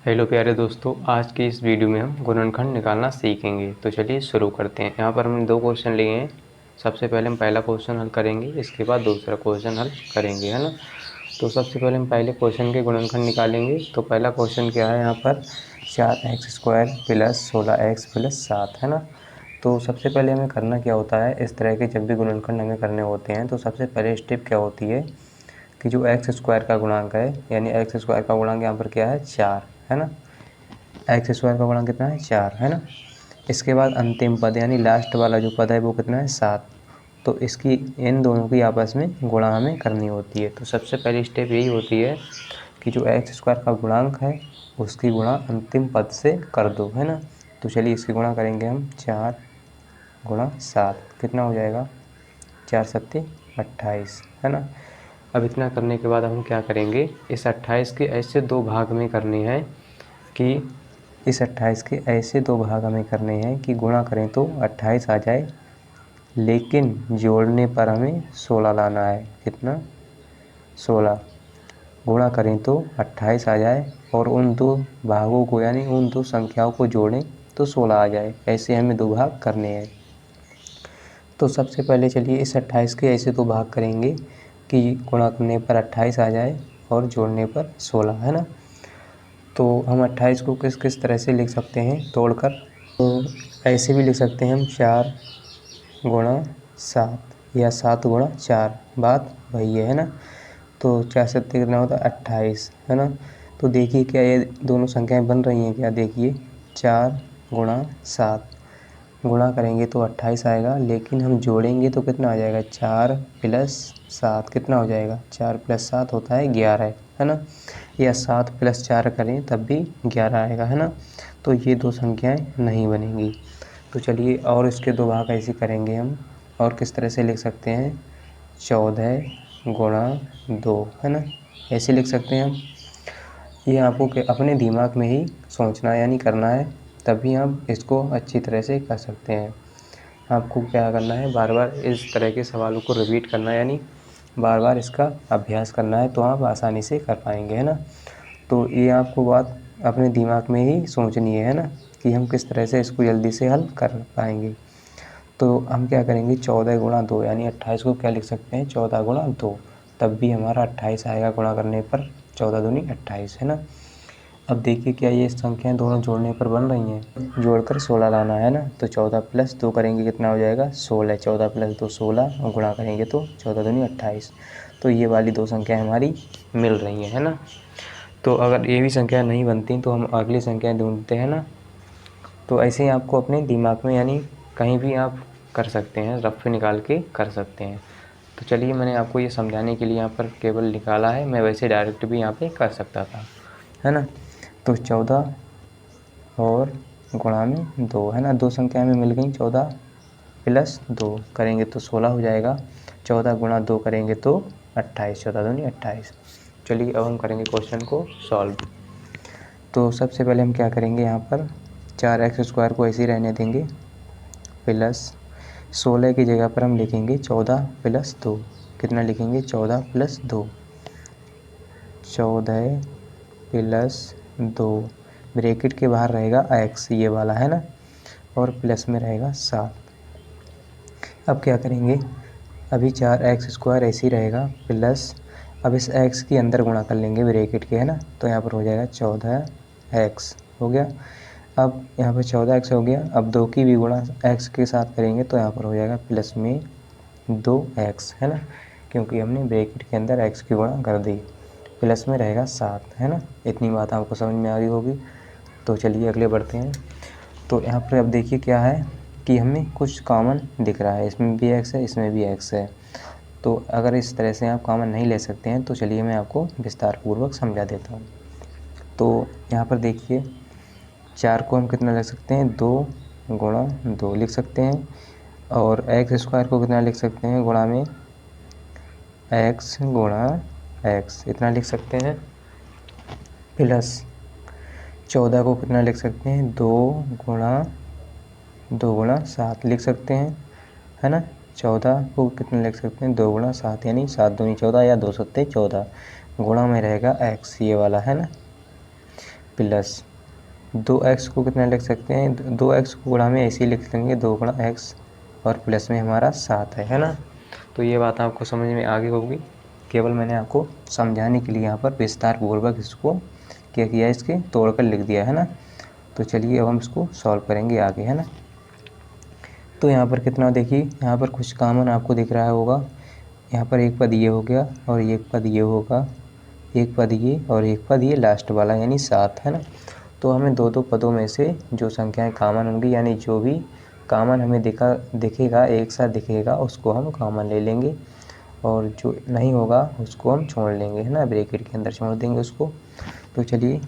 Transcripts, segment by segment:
Hello प्यारे दोस्तों, आज की इस वीडियो में हम गुणनखंड निकालना सीखेंगे। तो चलिए शुरू करते हैं। यहाँ पर हमने दो क्वेश्चन लिए हैं। सबसे पहले हम पहला क्वेश्चन हल करेंगे, इसके बाद दूसरा क्वेश्चन हल करेंगे, है ना। तो सबसे पहले हम पहले क्वेश्चन के गुणनखंड निकालेंगे। तो पहला क्वेश्चन क्या है, यहाँ पर 4x² + 16x + 7, है ना। तो सबसे पहले हमें करना क्या होता है, इस तरह के जब भी गुणनखंड हमें करने होते हैं तो सबसे पहले स्टेप क्या होती है कि जो x² का गुणांक है, यानी x² का गुणांक यहाँ पर क्या है, 4, है ना। x² का गुणांक कितना है, 4, है ना। इसके बाद अंतिम पद यानी लास्ट वाला जो पद है वो कितना है, 7। तो इसकी इन दोनों की आपस में गुणा हमें करनी होती है। तो सबसे पहली स्टेप यही होती है कि जो x² का गुणांक है उसकी गुणा अंतिम पद से कर दो, है ना। तो चलिए इसकी गुणा करेंगे हम, 4 × 7 कितना हो जाएगा, 4 × 7 = 28, है ना। अब इतना करने के बाद हम क्या करेंगे, इस 28 के ऐसे दो भाग में करने हैं कि इस 28 के ऐसे दो भाग हमें करने हैं कि गुणा करें तो 28 आ जाए, लेकिन जोड़ने पर हमें 16 लाना है। कितना, 16। गुणा करें तो 28 आ जाए और उन दो भागों को यानी उन दो संख्याओं को जोड़ें तो 16 आ जाए। ऐसे हमें दो भाग करने हैं। तो सबसे पहले चलिए इस 28 के ऐसे दो भाग करेंगे कि गुणा करने पर 28 आ जाए और जोड़ने पर 16, है ना। तो हम 28 को किस किस तरह से लिख सकते हैं तोड़कर, तो ऐसे भी लिख सकते हैं हम, 4 × 7 या 7 × 4, बात वही है ना। तो 4 7 कितना होता है, 28, है ना। तो देखिए क्या ये दोनों संख्याएं बन रही हैं क्या, देखिए 4 × 7 गुणा करेंगे तो 28 आएगा, लेकिन हम जोड़ेंगे तो कितना आ जाएगा, 4 + 7 कितना हो जाएगा, 4 + 7 होता है 11, है ना। या 7 + 4 करें तब भी 11 आएगा, है ना। तो ये दो संख्याएं नहीं बनेंगी। तो चलिए और इसके दो भाग ऐसे करेंगे हम, और किस तरह से लिख सकते हैं, 14 × 2, है ना। ऐसे लिख सकते हैं हम। ये आपको अपने दिमाग में ही सोचना है यानी करना है, तभी हम इसको अच्छी तरह से कर सकते हैं। आपको क्या करना है, बार बार इस तरह के सवालों को रिपीट करना है, यानी बार बार इसका अभ्यास करना है, तो आप आसानी से कर पाएंगे, है ना। तो ये आपको बात अपने दिमाग में ही सोचनी है ना, कि हम किस तरह से इसको जल्दी से हल कर पाएंगे। तो हम क्या करेंगे, 14 × 2 यानी 28 को क्या लिख सकते हैं, 14 × 2, तब भी हमारा 28 आएगा गुणा करने पर, 14 दूनी 28, है ना। अब देखिए क्या ये संख्याएं दोनों जोड़ने पर बन रही हैं, जोड़कर 16 लाना है ना। तो 14 + 2 करेंगे कितना हो जाएगा, 16। 14 + 2 16 और गुणा करेंगे तो 14 दूनी 28। तो ये वाली दो संख्याएं हमारी मिल रही हैं, है ना। तो अगर ये भी संख्या नहीं बनती तो हम अगली संख्याएं ढूंढते हैं ना। तो ऐसे ही आपको अपने दिमाग में यानी कहीं भी आप कर सकते हैं, रफ निकाल के कर सकते हैं। तो चलिए मैंने आपको ये समझाने के लिए यहाँ पर केवल निकाला है, मैं वैसे डायरेक्ट भी यहाँ पे कर सकता था, है ना। तो 14 और गुणा में 2, है ना, दो संख्याएं में मिल गई, 14 + 2 करेंगे तो 16 हो जाएगा। 14 × 2 करेंगे तो 28, 14 दूनी 28। चलिए अब हम करेंगे क्वेश्चन को सॉल्व। तो सबसे पहले हम क्या करेंगे, यहाँ पर 4x² को ऐसे ही रहने देंगे, प्लस 16 की जगह पर हम लिखेंगे 14 + 2, कितना लिखेंगे, 14 + 2, 14 + 2, ब्रैकेट के बाहर रहेगा x ये वाला, है ना, और प्लस में रहेगा 7। अब क्या करेंगे, अभी 4x² ऐसे ही रहेगा, प्लस अब इस x के अंदर गुणा कर लेंगे ब्रैकेट के, है ना। तो यहाँ पर हो जाएगा 14x हो गया। अब यहाँ पर 14x हो गया। अब 2 की भी गुणा x के साथ करेंगे तो यहाँ पर हो जाएगा प्लस में 2x, है ना, क्योंकि हमने ब्रैकेट के अंदर x की गुणा कर दी। प्लस में रहेगा 7, है ना। इतनी बात आपको समझ में आ गई होगी। तो चलिए अगले बढ़ते हैं। तो यहाँ पर अब देखिए क्या है कि हमें कुछ कॉमन दिख रहा है, इसमें भी x है, इसमें भी x है। तो अगर इस तरह से आप कॉमन नहीं ले सकते हैं तो चलिए मैं आपको विस्तार पूर्वक समझा देता हूँ। तो यहाँ पर देखिए 4 को हम कितना लिख सकते हैं, 2 × 2 लिख सकते हैं, और x² को कितना लिख सकते हैं, गुणा में x × x इतना लिख सकते हैं, प्लस 14 को कितना लिख सकते हैं, 2 × 7 लिख सकते हैं, है ना। 14 को कितना लिख सकते हैं, 2 × 7 यानी 7 दूनी 14 या 2 सत्ते 14, गुणा में रहेगा x ये वाला, है ना। प्लस 2x को कितना लिख सकते हैं, 2x को गुणा में ऐसे ही लिख लेंगे 2 गुणा x और प्लस में हमारा 7 है ना। तो ये बात आपको समझ में आ गई होगी। केवल मैंने आपको समझाने के लिए यहाँ पर विस्तार पूर्वक इसको क्या किया, इसके तोड़कर लिख दिया है ना। तो चलिए अब हम इसको सॉल्व करेंगे आगे, है ना। तो यहाँ पर कितना देखिए, यहाँ पर कुछ कॉमन आपको दिख रहा होगा। यहाँ पर एक पद ये हो गया और एक पद ये होगा, एक पद ये और एक पद ये लास्ट वाला यानी 7 है ना। तो हमें दो दो पदों में से जो संख्याएं कॉमन होंगी यानी जो भी कॉमन हमें दिखेगा एक साथ दिखेगा उसको हम कॉमन ले लेंगे और जो नहीं होगा उसको हम छोड़ लेंगे, है ना, ब्रैकेट के अंदर छोड़ देंगे उसको। तो चलिए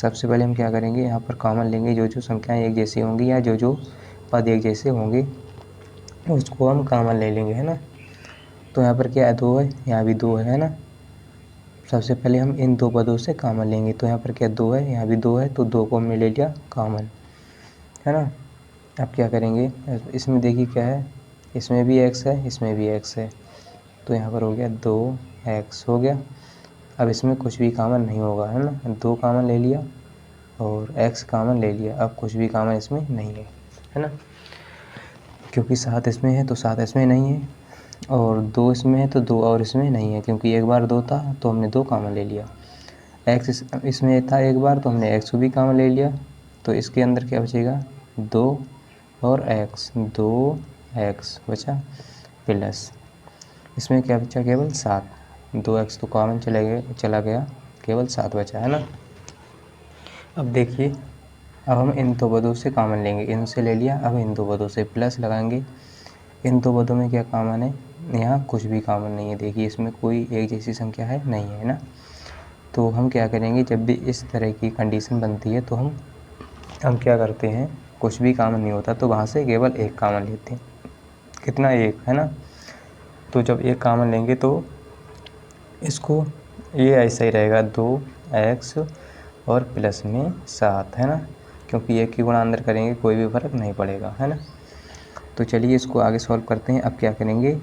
सबसे पहले हम क्या करेंगे, यहाँ पर कॉमन लेंगे जो जो संख्याएं एक जैसी होंगी या जो जो पद एक जैसे होंगे उसको हम कॉमन ले लेंगे, है ना। तो यहाँ पर क्या है, 2 है, यहाँ भी 2 है ना। सबसे पहले हम इन दो पदों से कॉमन लेंगे। तो यहाँ पर क्या 2 है, यहाँ भी 2 है, तो 2 को हमने ले लिया कॉमन, है ना। अब क्या करेंगे, इसमें देखिए क्या है, इसमें भी x है, इसमें भी x है, तो यहाँ पर हो गया 2x हो गया। अब इसमें कुछ भी कॉमन नहीं होगा, है ना, 2 कॉमन ले लिया और x कॉमन ले लिया। अब कुछ भी कॉमन इसमें नहीं है ना, क्योंकि 7 इसमें है तो 7 इसमें नहीं है, और 2 इसमें है तो 2 और इसमें नहीं है, क्योंकि एक बार 2 था तो हमने 2 कॉमन ले लिया। x इसमें था एक बार तो हमने x को भी कॉमन ले लिया। तो इसके अंदर क्या बचेगा, 2 और x, 2x बचा प्लस इसमें क्या बचा, केवल 7, 2x तो कॉमन चला गया, केवल 7 बचा, है ना। अब देखिए, अब हम इन दो पदों से कॉमन लेंगे, इनसे ले लिया, अब इन दो पदों से प्लस लगाएंगे। इन दो पदों में क्या कॉमन है, यहाँ कुछ भी कॉमन नहीं है। देखिए इसमें कोई एक जैसी संख्या है नहीं है ना। तो हम क्या करेंगे, जब भी इस तरह की कंडीशन बनती है तो हम क्या करते हैं, कुछ भी कॉमन नहीं होता तो वहाँ से केवल एक कॉमन लेते हैं। कितना, एक, है ना। तो जब एक कॉमन लेंगे तो इसको ये ऐसा ही रहेगा, 2x और प्लस में 7, है ना, क्योंकि एक की गुणा अंदर करेंगे कोई भी फ़र्क नहीं पड़ेगा, है ना। तो चलिए इसको आगे सॉल्व करते हैं। अब क्या करेंगे,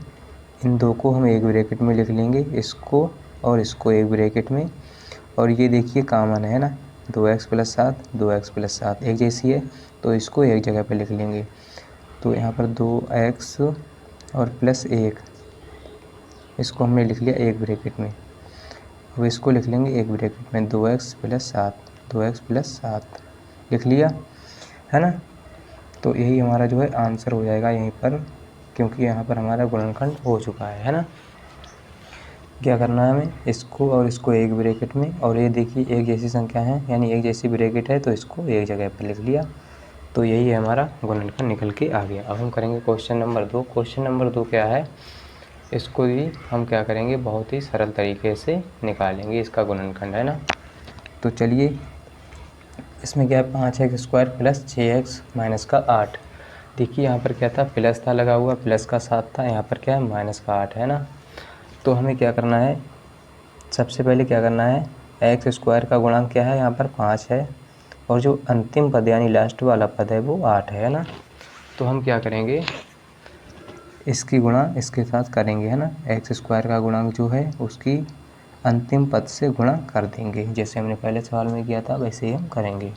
इन दो को हम एक ब्रैकेट में लिख लेंगे, इसको और इसको एक ब्रैकेट में, और ये देखिए कॉमन है ना, 2x प्लस 7, 2x प्लस 7 एक जैसी है तो इसको एक जगह पे लिख लेंगे। तो यहाँ पर 2x और प्लस 1 इसको हमने लिख लिया एक ब्रैकेट में। अब इसको लिख लेंगे एक ब्रैकेट में, 2x प्लस 7, 2x प्लस 7 लिख लिया, है ना। तो यही हमारा जो है आंसर हो जाएगा यहीं पर, क्योंकि यहाँ पर हमारा गुणनखंड हो चुका है ना। क्या करना है हमें, इसको और इसको एक ब्रैकेट में, और ये देखिए एक जैसी संख्या है यानी एक जैसी ब्रैकेट है तो इसको एक जगह पर लिख लिया। तो यही है हमारा गुणनखंड निकल के आ गया। अब हम करेंगे क्वेश्चन नंबर 2। क्वेश्चन नंबर 2 क्या है, इसको भी हम क्या करेंगे, बहुत ही सरल तरीके से निकालेंगे इसका गुणनखंड, है ना। तो चलिए इसमें क्या है, 5x² प्लस 6x माइनस का 8। देखिए यहाँ पर क्या था, प्लस था लगा हुआ, प्लस का 7 था, यहाँ पर क्या है माइनस का 8 है ना। तो हमें क्या करना है, सबसे पहले क्या करना है, x² का गुणांक क्या है, यहाँ पर 5 है, और जो अंतिम पद यानी लास्ट वाला पद है वो 8 है ना। तो हम क्या करेंगे, इसकी गुणा इसके साथ करेंगे, है ना। x² का गुणांक जो है उसकी अंतिम पद से गुणा कर देंगे, जैसे हमने पहले सवाल में किया था वैसे ही हम करेंगे।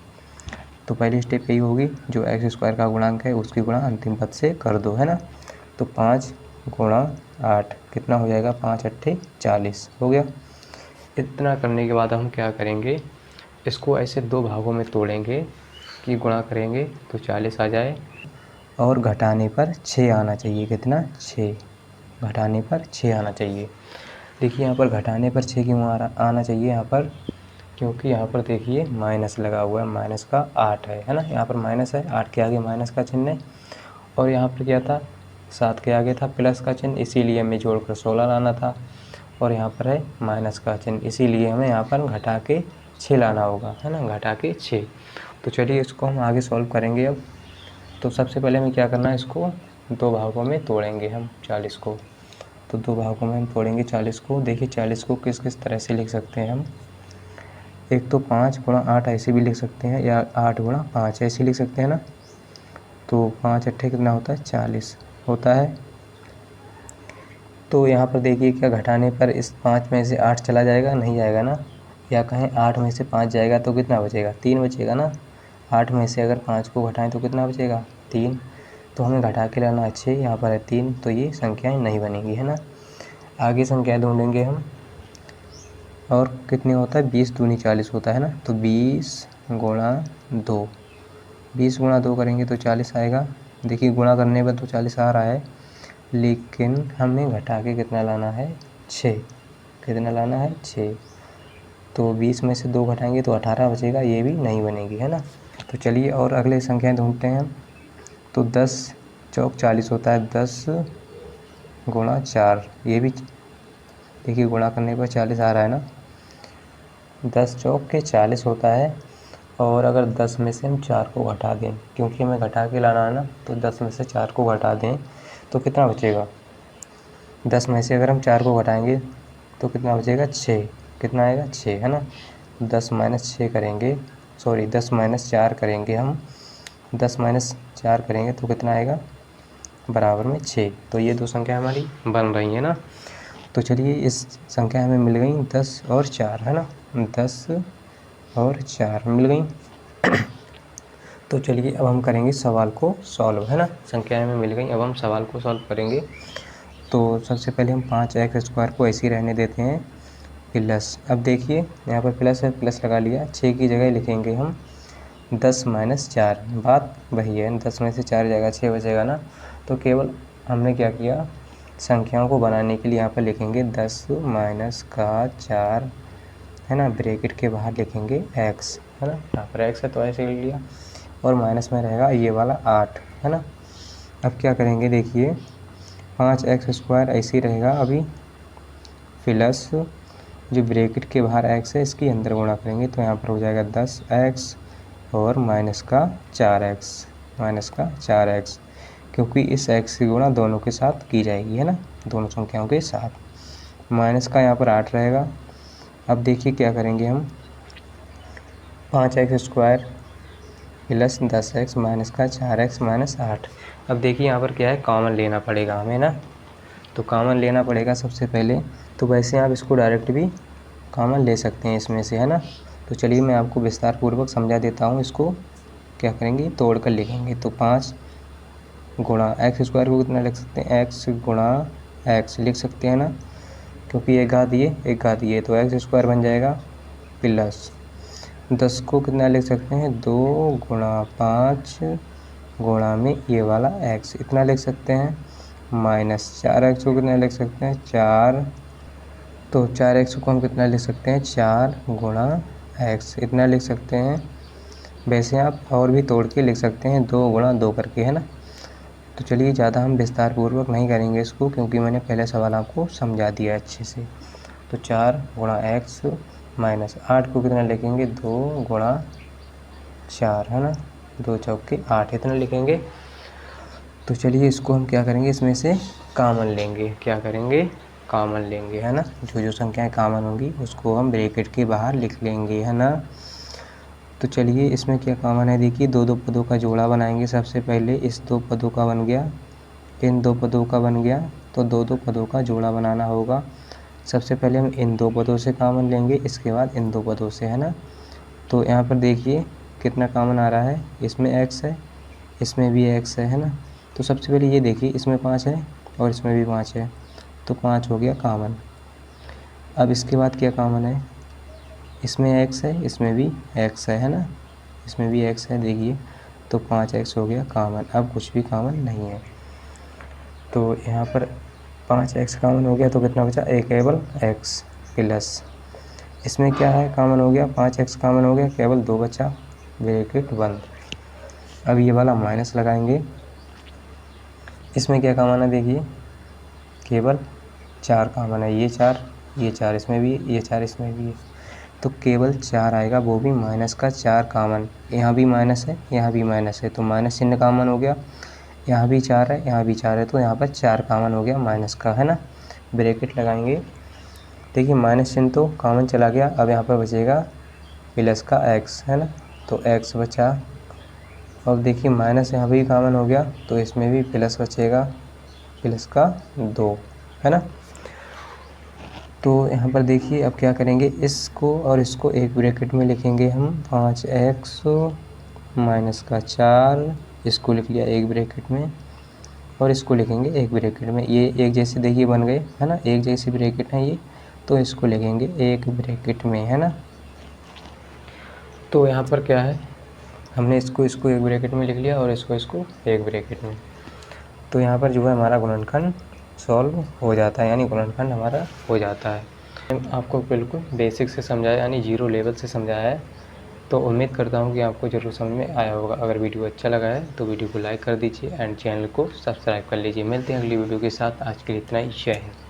तो पहली स्टेप यही होगी, जो x² का गुणांक है उसकी गुणा अंतिम पद से कर दो, है ना। तो 5 गुणा 8 कितना हो जाएगा, 5 अट्ठे 40 हो गया। इतना करने के बाद हम क्या करेंगे, इसको ऐसे दो भागों में तोड़ेंगे कि गुणा करेंगे तो 40 आ जाए, और घटाने पर 6 आना चाहिए, कितना, 6, घटाने पर 6 आना चाहिए। देखिए यहाँ पर घटाने पर 6 क्यों आना चाहिए यहाँ पर, क्योंकि यहाँ पर देखिए माइनस लगा हुआ है, माइनस का 8 है ना, यहाँ पर माइनस है, 8 के आगे माइनस का चिन्ह है, और यहाँ पर क्या था, 7 के आगे था प्लस का चिन्ह, इसीलिए हमें जोड़कर 16 लाना था, और यहाँ पर है माइनस का चिन्ह, इसीलिए हमें यहाँ पर घटा के 6 लाना होगा, है ना, घटा के 6। तो चलिए इसको हम आगे सॉल्व करेंगे अब। तो सबसे पहले हमें क्या करना है, इसको दो भागों में तोड़ेंगे हम 40 को। तो दो भागों में हम तोड़ेंगे 40 को। देखिए 40 को किस किस तरह से लिख सकते हैं हम, एक तो 5 गुणा 8 ऐसे भी लिख सकते हैं, या 8 गुणा 5 ऐसे लिख सकते हैं ना। तो 5 अट्ठे कितना होता है, 40 होता है। तो यहाँ पर देखिए क्या, घटाने पर इस 5 में से 8 चला जाएगा, नहीं जाएगा ना, या कहें 8 में से 5 जाएगा तो कितना बचेगा, 3 बचेगा ना। 8 में से अगर 5 को घटाएं तो कितना बचेगा, 3। तो हमें घटा के लाना है 6, यहाँ पर है 3, तो ये संख्याएं नहीं बनेंगी, है ना। आगे संख्याएं ढूंढेंगे हम, और कितने होता है, 20 दूनी 40 होता है ना। तो 20 गुणा 2, 20 गुणा 2 करेंगे तो 40 आएगा। देखिए गुणा करने पर तो 40 आ रहा है, लेकिन हमें घटा के कितना लाना है, 6। कितना लाना है, 6। तो 20 में से 2 घटाएंगे तो 18 बचेगा, ये भी नहीं बनेगी, है ना। तो चलिए और अगले संख्याएं ढूंढते हैं हम। तो 10 चौक 40 होता है, 10 गुणा 4, ये भी देखिए गुणा करने पर 40 आ रहा है ना। 10 चौक के 40 होता है, और अगर 10 में से हम 4 को घटा दें, क्योंकि हमें घटा के लाना है ना, तो 10 में से 4 को घटा दें तो कितना बचेगा, 10 में से अगर हम 4 को घटाएंगे तो कितना बचेगा, 6। कितना आएगा, 6, है ना। 10 माइनस 6 करेंगे, सॉरी 10 माइनस 4 करेंगे हम, 10 माइनस 4 करेंगे तो कितना आएगा, बराबर में 6। तो ये दो संख्या हमारी बन रही है ना। तो चलिए इस संख्या हमें मिल गई 10 और 4, है ना, 10 और 4 मिल गई। तो चलिए अब हम करेंगे सवाल को सॉल्व, है ना। संख्याएं हमें मिल गई, अब हम सवाल को सॉल्व करेंगे। तो सबसे पहले हम 5x² को ऐसे ही रहने देते हैं, प्लस, अब देखिए यहाँ पर प्लस है, प्लस लगा लिया, 6 की जगह लिखेंगे हम 10 माइनस 4, बात वही है, 10 में से 4 जाएगा 6 बचेगा ना। तो केवल हमने क्या किया, संख्याओं को बनाने के लिए यहाँ पर लिखेंगे 10 माइनस का 4, है ना, ब्रैकेट के बाहर लिखेंगे x, है ना, यहाँ पर x है तो ऐसे लिख लिया, और माइनस में रहेगा ये वाला 8, है ना। अब क्या करेंगे, देखिए 5x² ऐसे ही रहेगा अभी, प्लस जो ब्रैकेट के बाहर x है इसके अंदर गुणा करेंगे तो यहाँ पर हो जाएगा 10x और माइनस का 4x, माइनस का 4x, क्योंकि इस x की गुणा दोनों के साथ की जाएगी, है ना, दोनों संख्याओं के साथ। माइनस का यहाँ पर 8 रहेगा। अब देखिए क्या करेंगे हम, 5x² प्लस 10x माइनस का 4x माइनस 8। अब देखिए यहाँ पर क्या है, कॉमन लेना पड़ेगा हमें ना। तो कॉमन लेना पड़ेगा सबसे पहले, तो वैसे आप इसको डायरेक्ट भी कॉमन ले सकते हैं इसमें से, है ना। तो चलिए मैं आपको विस्तार पूर्वक समझा देता हूँ, इसको क्या करेंगे, तोड़ कर लिखेंगे। तो 5 गुणा x² को कितना लिख सकते हैं, x गुणा x लिख सकते हैं ना, क्योंकि एक घात ये तो x² बन जाएगा, प्लस 10 को कितना लिख सकते हैं, 2 गुणा 5 गुणा में ये वाला x, इतना लिख सकते हैं, माइनस 4x को कितना लिख सकते हैं, 4, तो 4x को हम कितना लिख सकते हैं, 4 गुणा x, इतना लिख सकते हैं। वैसे आप और भी तोड़ के लिख सकते हैं, 2 गुणा 2 करके, है ना। तो चलिए ज़्यादा हम विस्तार पूर्वक नहीं करेंगे इसको, क्योंकि मैंने पहले सवाल आपको समझा दिया अच्छे से। तो 4 गुणा x माइनस 8 को कितना लिखेंगे, 2 गुणा 4, है ना, 2 चौके 8, इतना लिखेंगे। तो चलिए इसको हम क्या करेंगे, इसमें से कॉमन लेंगे, क्या करेंगे, कॉमन लेंगे, है ना। जो संख्याएं कॉमन होंगी उसको हम ब्रैकेट के बाहर लिख लेंगे, है ना। तो चलिए इसमें क्या कॉमन है, देखिए दो पदों का जोड़ा बनाएंगे। सबसे पहले इस 2 पदों का बन गया, इन 2 पदों का बन गया, तो 2 पदों का जोड़ा बनाना होगा। सबसे पहले हम इन 2 पदों से कॉमन लेंगे, इसके बाद इन 2 पदों से, है ना। तो यहाँ पर देखिए कितना कॉमन आ रहा है, इसमें x है, इसमें भी x है ना। तो सबसे पहले ये देखिए इसमें 5 है और इसमें भी 5 है, तो 5 हो गया कॉमन। अब इसके बाद क्या कॉमन है, इसमें x है, इसमें भी x है ना, इसमें भी x है, देखिए तो 5x हो गया कॉमन। अब कुछ भी कॉमन नहीं है, तो यहाँ पर 5x कॉमन हो गया, तो कितना बचा, एक केवल x, प्लस इसमें क्या है, कॉमन हो गया, 5x कॉमन हो गया, केवल 2 बचा, ब्रैकेट बंद। अब ये वाला माइनस लगाएंगे, इसमें क्या कॉमन है, देखिए केवल 4 कॉमन है, ये 4 इसमें भी, ये 4 इसमें भी है, तो केवल 4 आएगा, वो भी माइनस का 4 कॉमन। यहाँ भी माइनस है, यहाँ भी माइनस है, तो माइनस चिन्ह कॉमन हो गया। यहाँ भी 4 है, यहाँ भी 4 है, तो यहाँ पर 4 कॉमन हो गया माइनस का, है ना। ब्रैकेट लगाएंगे, देखिए माइनस चिन्ह तो कॉमन चला गया, अब यहाँ पर बचेगा प्लस का x, है ना, तो x बचा। अब देखिए माइनस यहाँ भी कॉमन हो गया, तो इसमें भी प्लस बचेगा, प्लस का 2, है ना। तो यहाँ पर देखिए अब क्या करेंगे, इसको और इसको एक ब्रैकेट में लिखेंगे हम 5x माइनस का 4, इसको लिख लिया एक ब्रैकेट में, और इसको लिखेंगे एक ब्रैकेट में। ये एक जैसे देखिए बन गए, है ना, एक जैसी ब्रैकेट है ये, तो इसको लिखेंगे एक ब्रैकेट में, है ना। तो यहाँ पर क्या है, हमने इसको एक ब्रैकेट में लिख लिया और इसको एक ब्रैकेट में। तो यहाँ पर जो है हमारा गुणनखंड सॉल्व हो जाता है, यानी गुणनखंड हमारा हो जाता है। आपको बिल्कुल बेसिक से समझाया, यानी 0 लेवल से समझाया है। तो उम्मीद करता हूँ कि आपको ज़रूर समझ में आया होगा। अगर वीडियो अच्छा लगा है तो वीडियो को लाइक कर दीजिए एंड चैनल को सब्सक्राइब कर लीजिए। मिलते हैं अगली वीडियो के साथ। आज के लिए इतना ही। जय हिंद।